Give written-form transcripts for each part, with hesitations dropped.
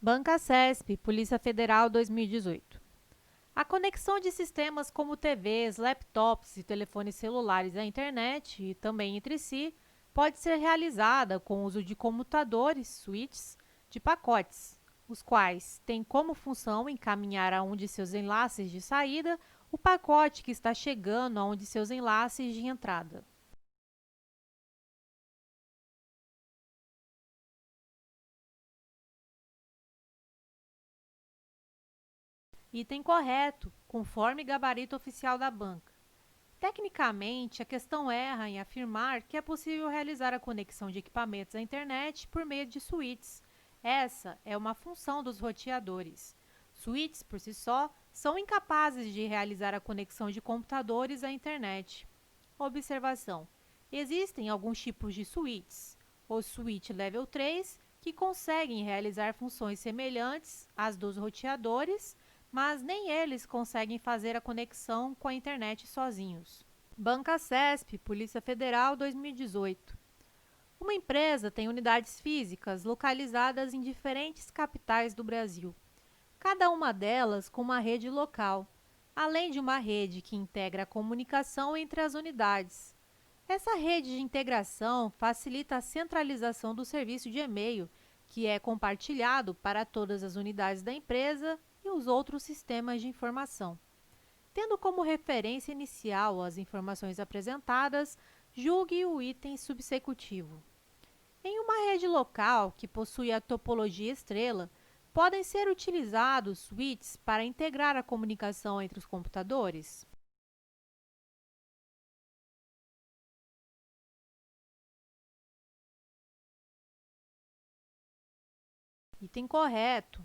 Bancasesp, Polícia Federal 2018. A conexão de sistemas como TVs, laptops e telefones celulares à internet e também entre si pode ser realizada com o uso de computadores, switches, de pacotes, os quais têm como função encaminhar a um de seus enlaces de saída o pacote que está chegando a um de seus enlaces de entrada. Item correto, conforme gabarito oficial da banca. Tecnicamente, a questão erra em afirmar que é possível realizar a conexão de equipamentos à internet por meio de switches. Essa é uma função dos roteadores. Switches, por si só, são incapazes de realizar a conexão de computadores à internet. Observação: existem alguns tipos de switches. O switch Level 3, que conseguem realizar funções semelhantes às dos roteadores, mas nem eles conseguem fazer a conexão com a internet sozinhos. Bancasesp, Polícia Federal 2018. Uma empresa tem unidades físicas localizadas em diferentes capitais do Brasil, cada uma delas com uma rede local, além de uma rede que integra a comunicação entre as unidades. Essa rede de integração facilita a centralização do serviço de e-mail, que é compartilhado para todas as unidades da empresa e os outros sistemas de informação. Tendo como referência inicial as informações apresentadas, julgue o item subsecutivo. Em uma rede local que possui a topologia estrela, podem ser utilizados switches para integrar a comunicação entre os computadores? Item correto.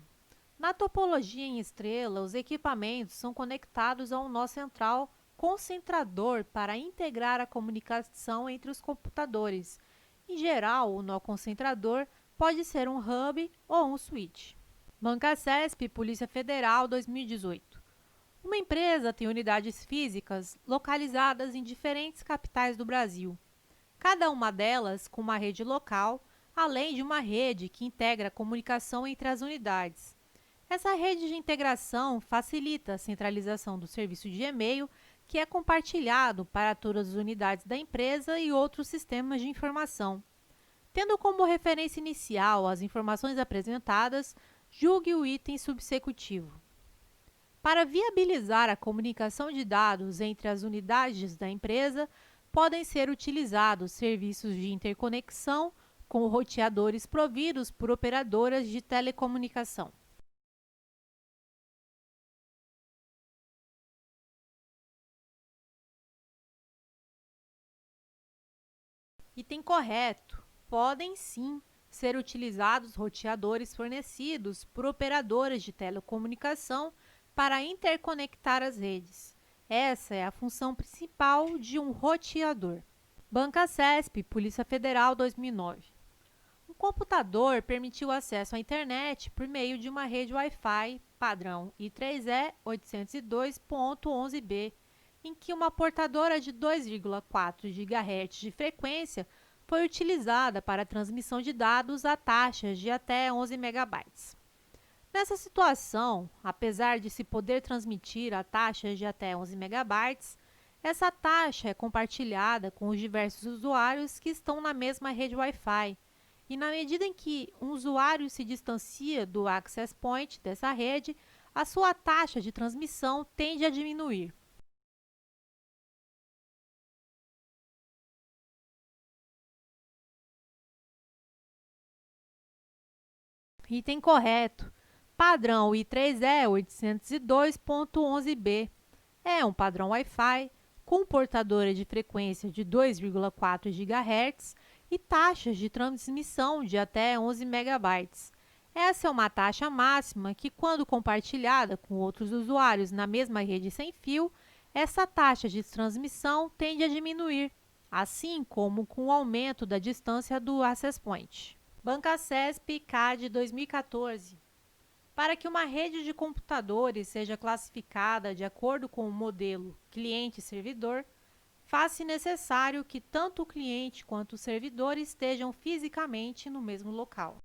Na topologia em estrela, os equipamentos são conectados a um nó central concentrador para integrar a comunicação entre os computadores. Em geral, o nó concentrador pode ser um hub ou um switch. Bancasesp, Polícia Federal 2018. Uma empresa tem unidades físicas localizadas em diferentes capitais do Brasil, cada uma delas com uma rede local, além de uma rede que integra a comunicação entre as unidades. Essa rede de integração facilita a centralização do serviço de e-mail, que é compartilhado para todas as unidades da empresa e outros sistemas de informação. Tendo como referência inicial as informações apresentadas, julgue o item subsecutivo. Para viabilizar a comunicação de dados entre as unidades da empresa, podem ser utilizados serviços de interconexão com roteadores providos por operadoras de telecomunicação. Item correto. Podem sim ser utilizados roteadores fornecidos por operadoras de telecomunicação para interconectar as redes. Essa é a função principal de um roteador. Bancasesp, Polícia Federal 2009. Um computador permitiu acesso à internet por meio de uma rede Wi-Fi padrão I3E 802.11b, em que uma portadora de 2,4 GHz de frequência foi utilizada para a transmissão de dados a taxas de até 11 megabytes. Nessa situação, apesar de se poder transmitir a taxas de até 11 megabytes, essa taxa é compartilhada com os diversos usuários que estão na mesma rede Wi-Fi, e na medida em que um usuário se distancia do access point dessa rede, a sua taxa de transmissão tende a diminuir. Item correto. Padrão I3E 802.11b é um padrão Wi-Fi com portadora de frequência de 2,4 GHz e taxas de transmissão de até 11 megabytes. Essa é uma taxa máxima que, quando compartilhada com outros usuários na mesma rede sem fio, essa taxa de transmissão tende a diminuir, assim como com o aumento da distância do access point. Bancasesp CAD 2014. Para que uma rede de computadores seja classificada de acordo com o modelo cliente-servidor, faz-se necessário que tanto o cliente quanto o servidor estejam fisicamente no mesmo local.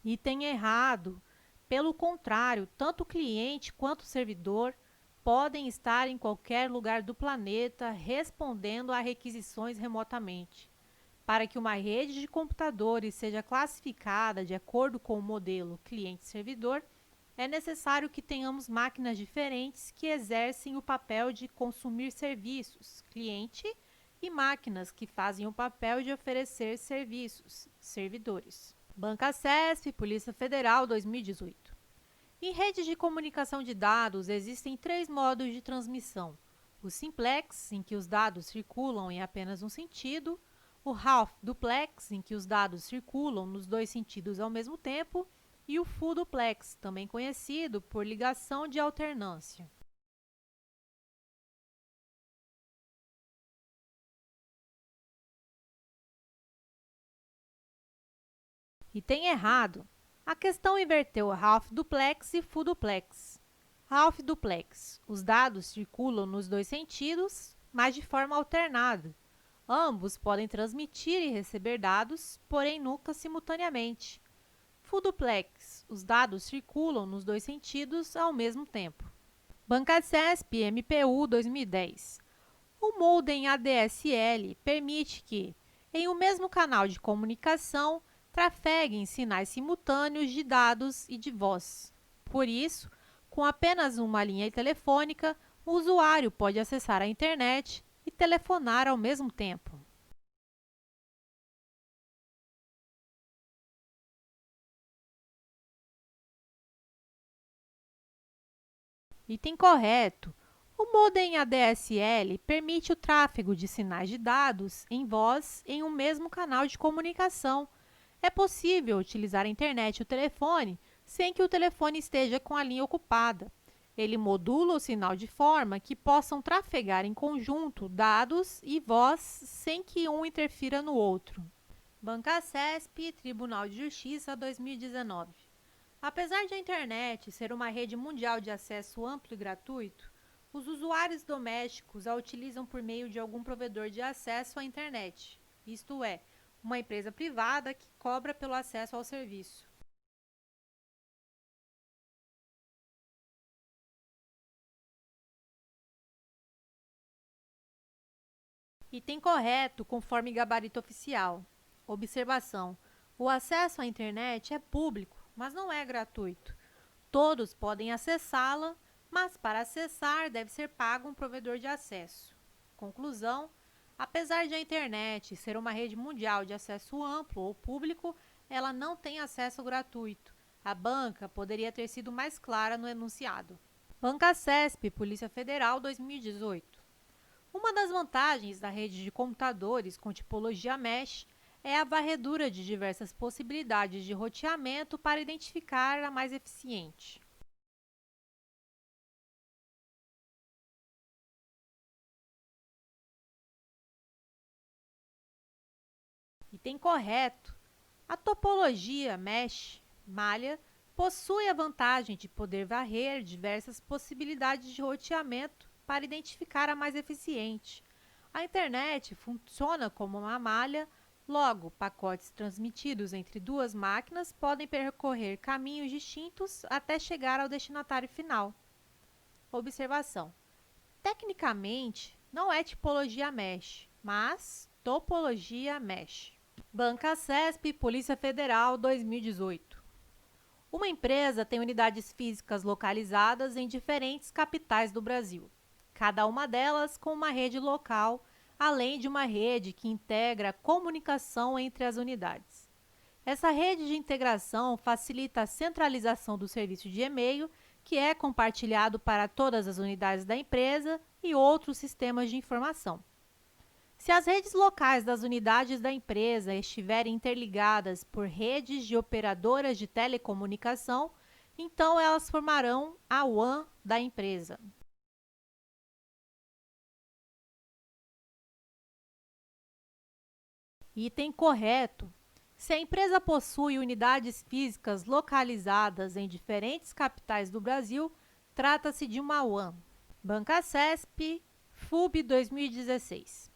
Item errado. Pelo contrário, tanto o cliente quanto o servidor podem estar em qualquer lugar do planeta respondendo a requisições remotamente. Para que uma rede de computadores seja classificada de acordo com o modelo cliente-servidor, é necessário que tenhamos máquinas diferentes que exercem o papel de consumir serviços, cliente, e máquinas que fazem o papel de oferecer serviços, servidores. Banca CESP, Polícia Federal, 2018. Em redes de comunicação de dados, existem 3 modos de transmissão. O simplex, em que os dados circulam em apenas um sentido, o half duplex, em que os dados circulam nos 2 sentidos ao mesmo tempo, e o full duplex, também conhecido por ligação de alternância. Item errado. A questão inverteu half duplex e full duplex. Half duplex. Os dados circulam nos 2 sentidos, mas de forma alternada. Ambos podem transmitir e receber dados, porém nunca simultaneamente. Full duplex. Os dados circulam nos 2 sentidos ao mesmo tempo. Banca CESP MPU 2010. O modem ADSL permite que, em um mesmo canal de comunicação, trafeguem sinais simultâneos de dados e de voz. Por isso, com apenas uma linha telefônica, o usuário pode acessar a internet e telefonar ao mesmo tempo. Item correto. O modem ADSL permite o tráfego de sinais de dados em voz em um mesmo canal de comunicação. É possível utilizar a internet e o telefone sem que o telefone esteja com a linha ocupada. Ele modula o sinal de forma que possam trafegar em conjunto dados e voz sem que um interfira no outro. Banca CESP, Tribunal de Justiça, 2019. Apesar de a internet ser uma rede mundial de acesso amplo e gratuito, os usuários domésticos a utilizam por meio de algum provedor de acesso à internet, isto é, uma empresa privada que cobra pelo acesso ao serviço. Item correto, conforme gabarito oficial. Observação: o acesso à internet é público, mas não é gratuito. Todos podem acessá-la, mas para acessar deve ser pago um provedor de acesso. Conclusão: apesar de a internet ser uma rede mundial de acesso amplo ou público, ela não tem acesso gratuito. A banca poderia ter sido mais clara no enunciado. Banca CESP, Polícia Federal, 2018. Uma das vantagens da rede de computadores com tipologia mesh é a varredura de diversas possibilidades de roteamento para identificar a mais eficiente. Item correto. A topologia mesh, malha, possui a vantagem de poder varrer diversas possibilidades de roteamento para identificar a mais eficiente. A internet funciona como uma malha, logo, pacotes transmitidos entre 2 máquinas podem percorrer caminhos distintos até chegar ao destinatário final. Observação: tecnicamente, não é tipologia mesh, mas topologia mesh. Banca CESP, Polícia Federal, 2018. Uma empresa tem unidades físicas localizadas em diferentes capitais do Brasil, cada uma delas com uma rede local, além de uma rede que integra a comunicação entre as unidades. Essa rede de integração facilita a centralização do serviço de e-mail, que é compartilhado para todas as unidades da empresa e outros sistemas de informação. Se as redes locais das unidades da empresa estiverem interligadas por redes de operadoras de telecomunicação, então elas formarão a WAN da empresa. Item correto. Se a empresa possui unidades físicas localizadas em diferentes capitais do Brasil, trata-se de uma WAN. Banca CESP, FUB 2016.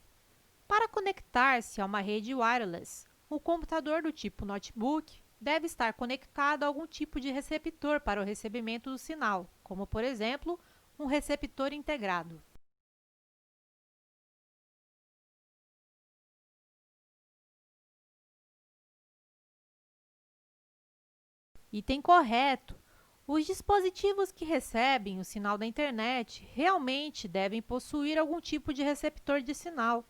Para conectar-se a uma rede wireless, o computador do tipo notebook deve estar conectado a algum tipo de receptor para o recebimento do sinal, como, por exemplo, um receptor integrado. Item correto. Os dispositivos que recebem o sinal da internet realmente devem possuir algum tipo de receptor de sinal.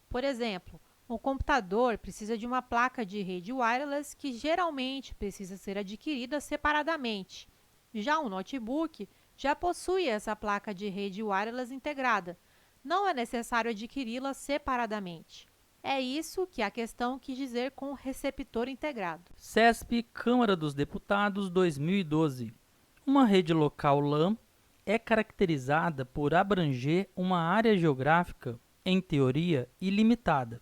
Por exemplo, o computador precisa de uma placa de rede wireless que geralmente precisa ser adquirida separadamente. Já o notebook já possui essa placa de rede wireless integrada. Não é necessário adquiri-la separadamente. É isso que a questão quis dizer com receptor integrado. CESP Câmara dos Deputados 2012. Uma rede local LAN é caracterizada por abranger uma área geográfica, em teoria, ilimitada.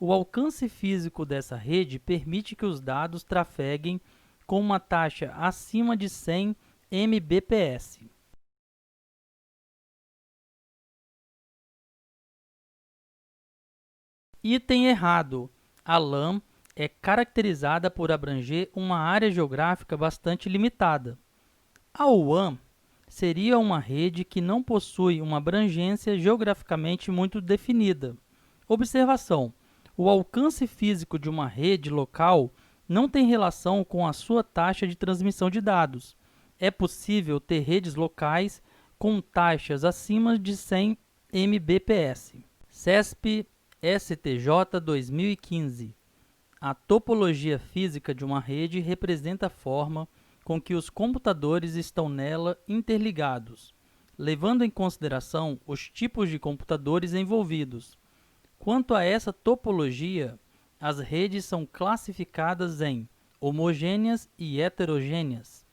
O alcance físico dessa rede permite que os dados trafeguem com uma taxa acima de 100 Mbps. Item errado. A LAN é caracterizada por abranger uma área geográfica bastante limitada. A WAN seria uma rede que não possui uma abrangência geograficamente muito definida. Observação: o alcance físico de uma rede local não tem relação com a sua taxa de transmissão de dados. É possível ter redes locais com taxas acima de 100 Mbps. CESP STJ 2015. A topologia física de uma rede representa a forma com que os computadores estão nela interligados, levando em consideração os tipos de computadores envolvidos. Quanto a essa topologia, as redes são classificadas em homogêneas e heterogêneas.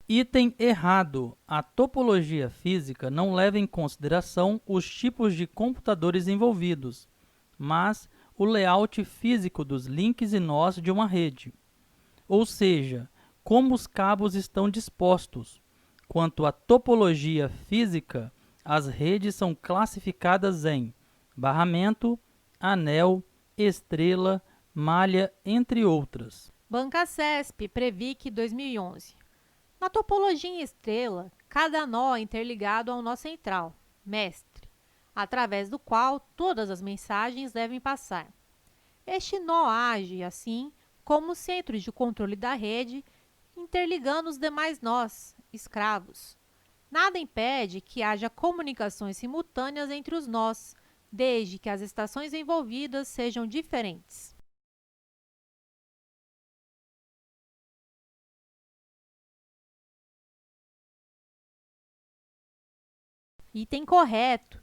Item errado. A topologia física não leva em consideração os tipos de computadores envolvidos, mas o layout físico dos links e nós de uma rede, ou seja, como os cabos estão dispostos. Quanto à topologia física, as redes são classificadas em barramento, anel, estrela, malha, entre outras. Banca CESP Previc 2011. Na topologia em estrela, cada nó é interligado ao nó central, mestre, através do qual todas as mensagens devem passar. Este nó age, assim, como centro de controle da rede, interligando os demais nós, escravos. Nada impede que haja comunicações simultâneas entre os nós, desde que as estações envolvidas sejam diferentes. Item correto.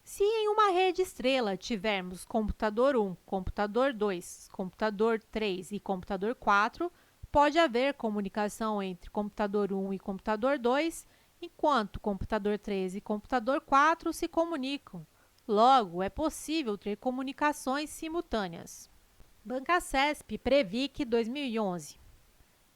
Se em uma rede estrela tivermos computador 1, computador 2, computador 3 e computador 4, pode haver comunicação entre computador 1 e computador 2, enquanto computador 3 e computador 4 se comunicam. Logo, é possível ter comunicações simultâneas. Banca CESP Previc 2011.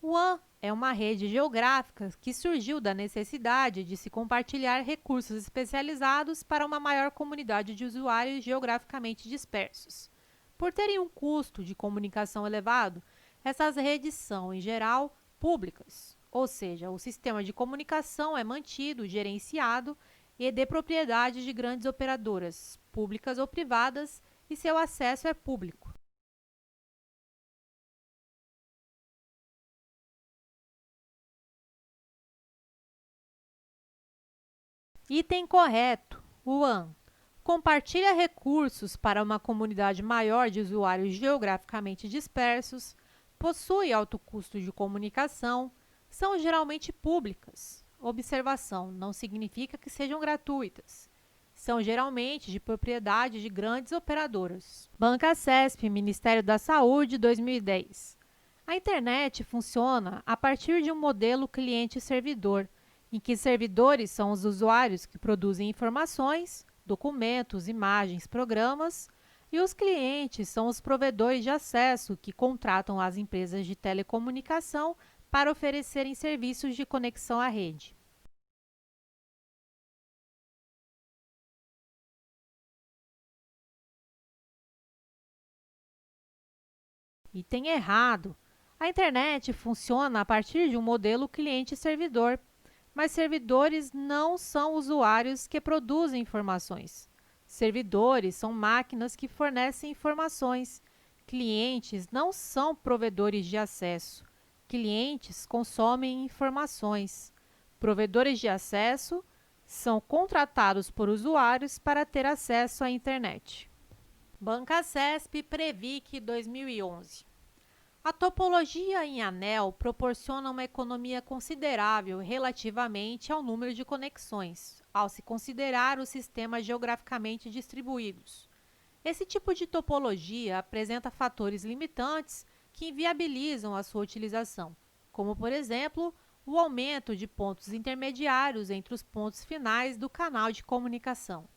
O WAN é uma rede geográfica que surgiu da necessidade de se compartilhar recursos especializados para uma maior comunidade de usuários geograficamente dispersos. Por terem um custo de comunicação elevado, essas redes são, em geral, públicas, ou seja, o sistema de comunicação é mantido, gerenciado e de propriedade de grandes operadoras, públicas ou privadas, e seu acesso é público. Item correto. WAN. Compartilha recursos para uma comunidade maior de usuários geograficamente dispersos, possui alto custo de comunicação, são geralmente públicas. Observação: não significa que sejam gratuitas. São geralmente de propriedade de grandes operadoras. Banca CESP, Ministério da Saúde, 2010. A internet funciona a partir de um modelo cliente-servidor, em que servidores são os usuários que produzem informações, documentos, imagens, programas, e os clientes são os provedores de acesso que contratam as empresas de telecomunicação para oferecerem serviços de conexão à rede. Item errado. A internet funciona a partir de um modelo cliente-servidor, mas servidores não são usuários que produzem informações. Servidores são máquinas que fornecem informações. Clientes não são provedores de acesso. Clientes consomem informações. Provedores de acesso são contratados por usuários para ter acesso à internet. Bancasesp Previc 2011. A topologia em anel proporciona uma economia considerável relativamente ao número de conexões, ao se considerar os sistemas geograficamente distribuídos. Esse tipo de topologia apresenta fatores limitantes que inviabilizam a sua utilização, como, por exemplo, o aumento de pontos intermediários entre os pontos finais do canal de comunicação.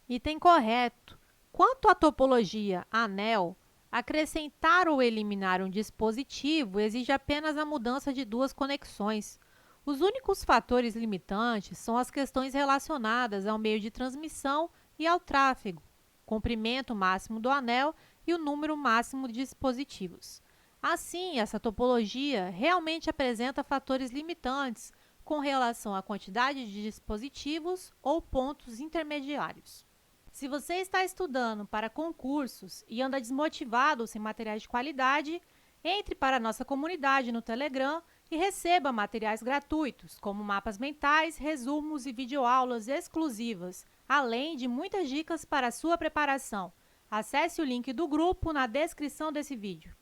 Item correto. Quanto à topologia anel, acrescentar ou eliminar um dispositivo exige apenas a mudança de duas conexões. Os únicos fatores limitantes são as questões relacionadas ao meio de transmissão e ao tráfego, comprimento máximo do anel e o número máximo de dispositivos. Assim, essa topologia realmente apresenta fatores limitantes com relação à quantidade de dispositivos ou pontos intermediários. Se você está estudando para concursos e anda desmotivado sem materiais de qualidade, entre para a nossa comunidade no Telegram e receba materiais gratuitos, como mapas mentais, resumos e videoaulas exclusivas, além de muitas dicas para a sua preparação. Acesse o link do grupo na descrição desse vídeo.